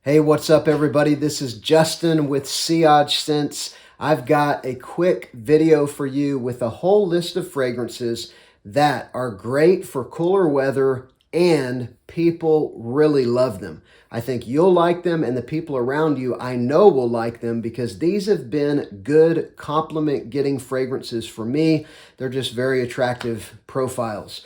Hey, what's up, everybody? This is Justin with Sillage Scents. I've got a quick video for you with a whole list of fragrances that are great for cooler weather and people really love them. I think you'll like them, and the people around you I know will like them because these have been good compliment getting fragrances for me. They're just very attractive profiles.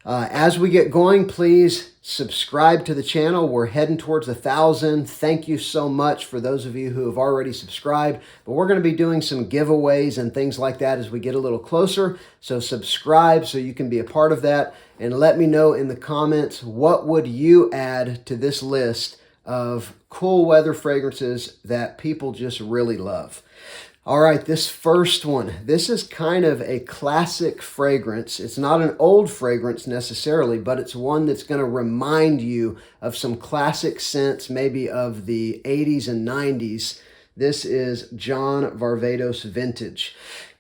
As we get going, please subscribe to the channel. We're heading towards 1,000. Thank you so much for those of you who have already subscribed. But we're going to be doing some giveaways and things like that as we get a little closer. So subscribe so you can be a part of that. And let me know in the comments, what would you add to this list of cool weather fragrances that people just really love? All right, this first one, this is kind of a classic fragrance. It's not an old fragrance necessarily, but it's one that's going to remind you of some classic scents, maybe of the 80s and 90s. This is John Varvatos Vintage.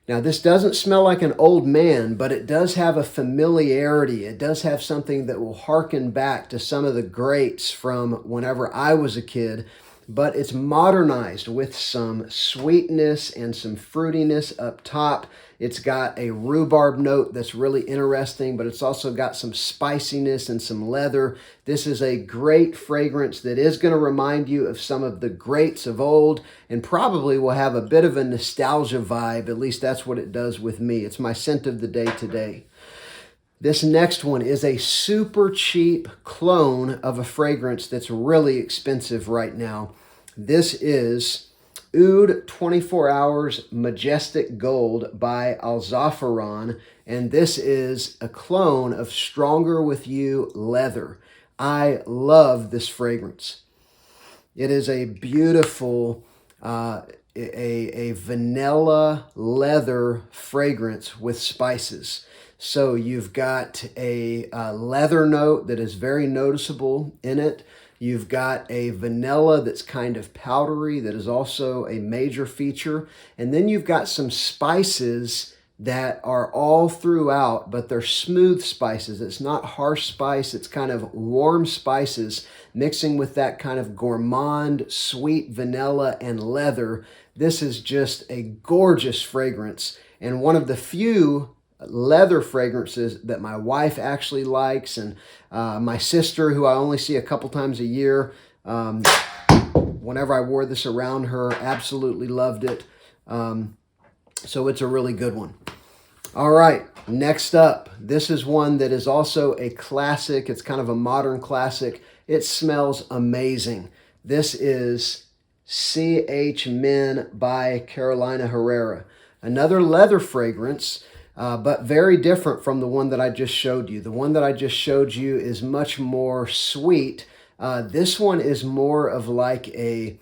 Now, this doesn't smell like an old man, but it does have a familiarity. It does have something that will harken back to some of the greats from whenever I was a kid. But it's modernized with some sweetness and some fruitiness up top. It's got a rhubarb note that's really interesting, but it's also got some spiciness and some leather. This is a great fragrance that is going to remind you of some of the greats of old and probably will have a bit of a nostalgia vibe. At least that's what it does with me. It's my scent of the day today. This next one is a super cheap clone of a fragrance that's really expensive right now. This is Oud 24 Hours Majestic Gold by Alzafaran, and this is a clone of Stronger With You Leather. I love this fragrance. It is a beautiful a vanilla leather fragrance with spices. So you've got a leather note that is very noticeable in it. You've got a vanilla that's kind of powdery that is also a major feature. And then you've got some spices that are all throughout, but they're smooth spices. It's not harsh spice. It's kind of warm spices mixing with that kind of gourmand, sweet vanilla and leather. This is just a gorgeous fragrance and one of the few leather fragrances that my wife actually likes, and my sister, who I only see a couple times a year, whenever I wore this around her, absolutely loved it. So it's a really good one. All right, next up, this is one that is also a classic. It's kind of a modern classic. It smells amazing. This is C.H. Men by Carolina Herrera. Another leather fragrance, but very different from the one that I just showed you. The one that I just showed you is much more sweet. This one is more of like a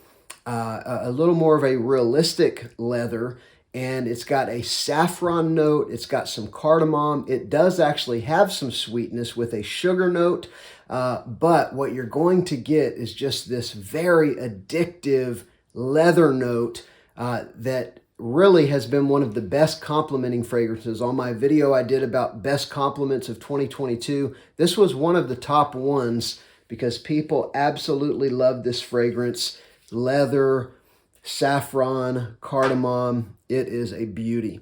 little more of a realistic leather, and it's got a saffron note. It's got some cardamom. It does actually have some sweetness with a sugar note, but what you're going to get is just this very addictive leather note that really has been one of the best complementing fragrances. On my video I did about best complements of 2022, this was one of the top ones because people absolutely love this fragrance. Leather, saffron, cardamom, it is a beauty.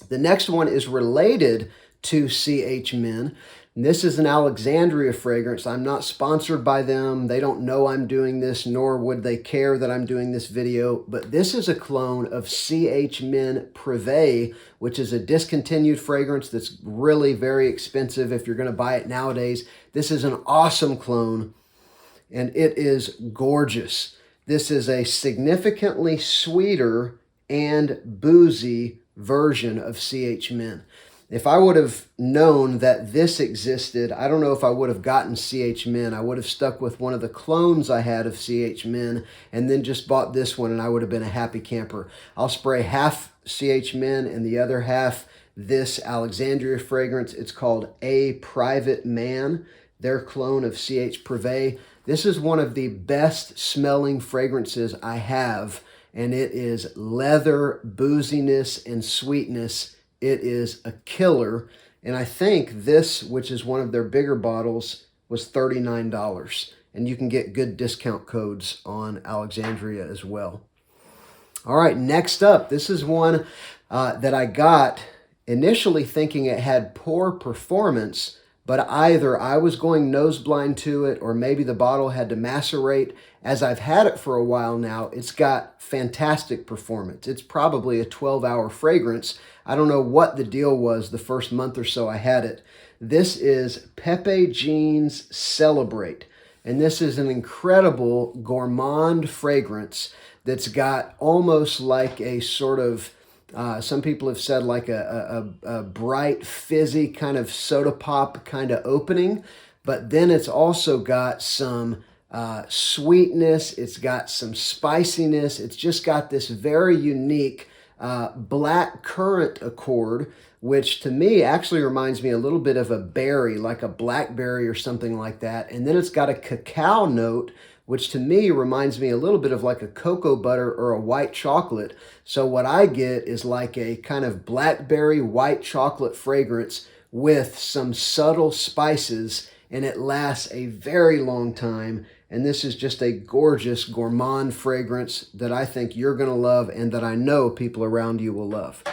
The next one is related to C.H. Men. This is an Alexandria fragrance. I'm not sponsored by them. They don't know I'm doing this, nor would they care that I'm doing this video. But this is a clone of C.H. Men Privé, which is a discontinued fragrance that's really very expensive if you're going to buy it nowadays. This is an awesome clone, and it is gorgeous. This is a significantly sweeter and boozy version of C.H. Men. If I would have known that this existed, I don't know if I would have gotten C.H. Men. I would have stuck with one of the clones I had of C.H. Men and then just bought this one, and I would have been a happy camper. I'll spray half C.H. Men and the other half this Alexandria fragrance. It's called A Private Man, their clone of C.H. Privé. This is one of the best smelling fragrances I have, and it is leather, booziness, and sweetness. It is a killer, and I think this, which is one of their bigger bottles, was $39. and you can get good discount codes on Alexandria as well. All right, next up, this is one that I got initially thinking it had poor performance, but either I was going nose blind to it or maybe the bottle had to macerate. As I've had it for a while now, it's got fantastic performance. It's probably a 12-hour fragrance. I don't know what the deal was the first month or so I had it. This is Pepe Jean's Celebrate, and this is an incredible gourmand fragrance that's got almost like a sort of some people have said like a bright, fizzy kind of soda pop kind of opening, but then it's also got some sweetness. It's got some spiciness. It's just got this very unique black currant accord, which to me actually reminds me a little bit of a berry, like a blackberry or something like that. And then it's got a cacao note, which to me reminds me a little bit of like a cocoa butter or a white chocolate. So what I get is like a kind of blackberry white chocolate fragrance with some subtle spices, and it lasts a very long time. And this is just a gorgeous gourmand fragrance that I think you're going to love and that I know people around you will love.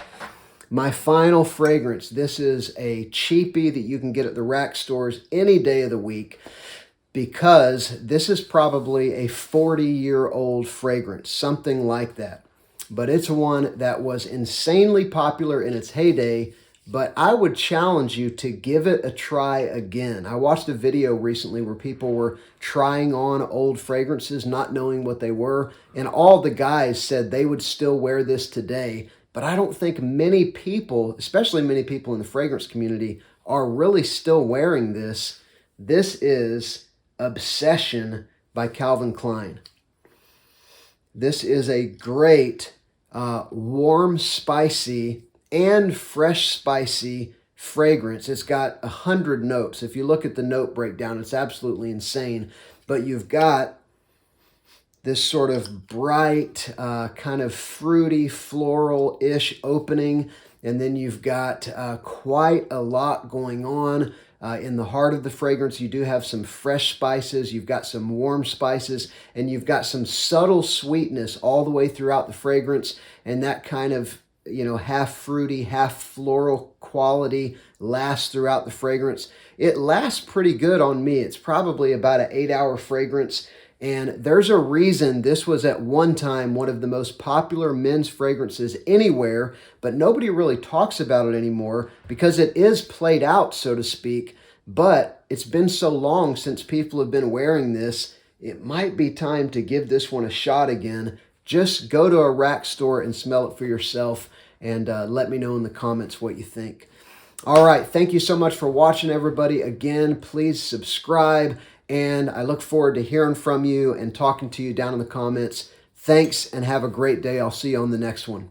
My final fragrance, this is a cheapie that you can get at the rack stores any day of the week, because this is probably a 40-year-old fragrance, something like that. But it's one that was insanely popular in its heyday, but I would challenge you to give it a try again. I watched a video recently where people were trying on old fragrances, not knowing what they were, and all the guys said they would still wear this today. But I don't think many people, especially many people in the fragrance community, are really still wearing this. This is Obsession by Calvin Klein. This is a great warm, spicy, and fresh spicy fragrance. It's got 100 notes. If you look at the note breakdown, it's absolutely insane. But you've got this sort of bright, kind of fruity, floral-ish opening. And then you've got quite a lot going on. In the heart of the fragrance, you do have some fresh spices, you've got some warm spices, and you've got some subtle sweetness all the way throughout the fragrance, and that kind of, half fruity, half floral quality lasts throughout the fragrance. It lasts pretty good on me. It's probably about an 8-hour fragrance, and there's a reason this was at one time one of the most popular men's fragrances anywhere, but nobody really talks about it anymore because it is played out, so to speak. But it's been so long since people have been wearing this, it might be time to give this one a shot again. Just go to a rack store and smell it for yourself, and let me know in the comments what you think. All right, thank you so much for watching, everybody. Again, please subscribe, and I look forward to hearing from you and talking to you down in the comments. Thanks, and have a great day. I'll see you on the next one.